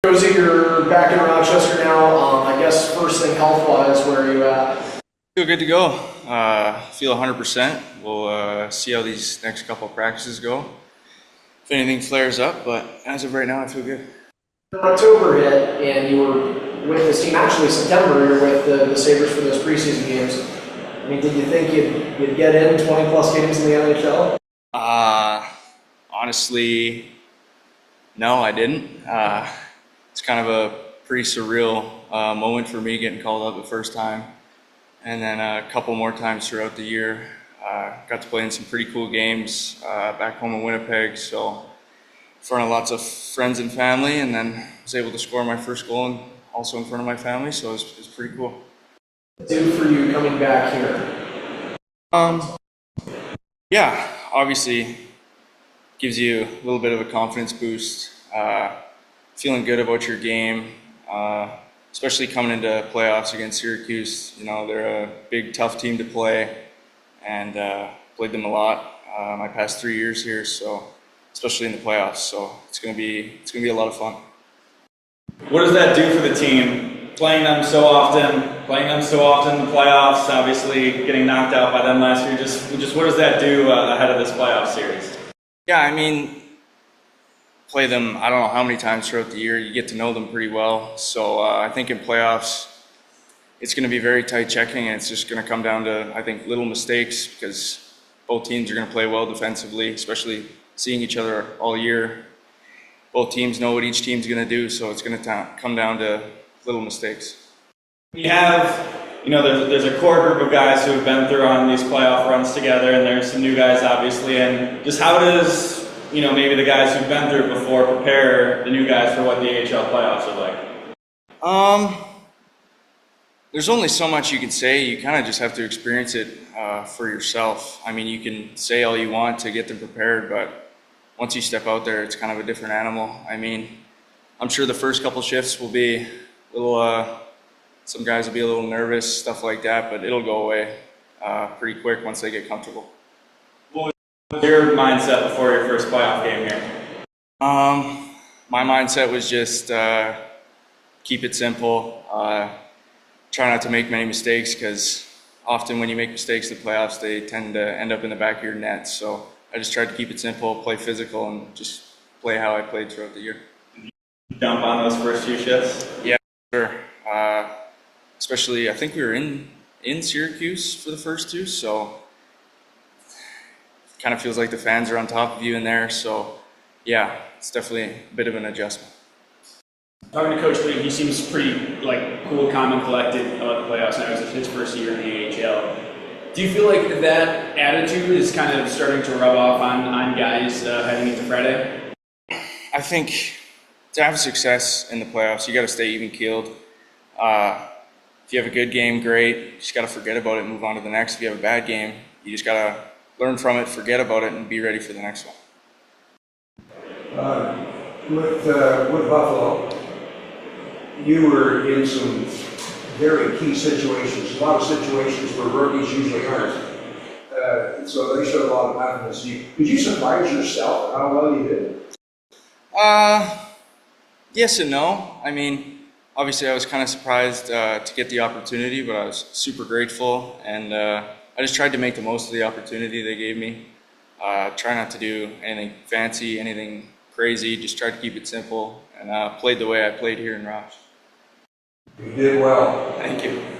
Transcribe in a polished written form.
Kozak, you're back in Rochester now. I guess first thing health-wise, where are you at? Feel good to go. Feel 100%. We'll see how these next couple of practices go. If anything flares up, but as of right now, I feel good. October hit, and you were with this team. Actually, September, you were with the Sabres for those preseason games. I mean, did you think you'd get in 20-plus games in the NHL? Honestly, no, I didn't. It's kind of a pretty surreal moment for me getting called up the first time. And then a couple more times throughout the year. Got to play in some pretty cool games back home in Winnipeg, so in front of lots of friends and family, and then was able to score my first goal and also in front of my family, so it was pretty cool. Do for you coming back here? Yeah, obviously gives you a little bit of a confidence boost. Feeling good about your game, especially coming into playoffs against Syracuse. You know, they're a big, tough team to play, and played them a lot my past 3 years here. So, especially in the playoffs. So it's gonna be a lot of fun. What does that do for the team? Playing them so often in the playoffs. Obviously, getting knocked out by them last year. Just what does that do ahead of this playoff series? Yeah, I mean, play them, I don't know how many times throughout the year. You get to know them pretty well. So I think in playoffs, it's going to be very tight checking, and it's just going to come down to, I think, little mistakes, because both teams are going to play well defensively, especially seeing each other all year. Both teams know what each team's going to do, so it's going to come down to little mistakes. You have, there's a core group of guys who have been through on these playoff runs together, and there's some new guys, obviously. And just how does maybe the guys who've been through it before prepare the new guys for what the AHL playoffs are like? There's only so much you can say. You kind of just have to experience it for yourself. I mean, you can say all you want to get them prepared, but once you step out there, it's kind of a different animal. I mean, I'm sure the first couple shifts will be a little, some guys will be a little nervous, stuff like that, but it'll go away pretty quick once they get comfortable. What was your mindset before your first playoff game here? My mindset was just keep it simple. Try not to make many mistakes, because often when you make mistakes in the playoffs, they tend to end up in the back of your net. So I just tried to keep it simple, play physical, and just play how I played throughout the year. Did you jump on those first few shifts? Yeah, sure. Especially, I think we were in Syracuse for the first two, so it kind of feels like the fans are on top of you in there. So yeah, it's definitely a bit of an adjustment. Talking to Coach Lee, he seems pretty cool, calm, and collected about the playoffs. Now it's his first year in the AHL. Do you feel like that attitude is kind of starting to rub off on guys heading into Friday? I think to have success in the playoffs, you got to stay even keeled. If you have a good game, great. You just got to forget about it and move on to the next. If you have a bad game, you just got to learn from it, forget about it, and be ready for the next one. With Buffalo, you were in some very key situations, a lot of situations where rookies usually aren't. So they showed a lot of confidence. Did you surprise yourself how well you did? Yes and no. I mean, obviously I was kind of surprised to get the opportunity, but I was super grateful, and I just tried to make the most of the opportunity they gave me. Try not to do anything fancy, anything crazy, just tried to keep it simple, and played the way I played here in Rochester. You did well. Thank you.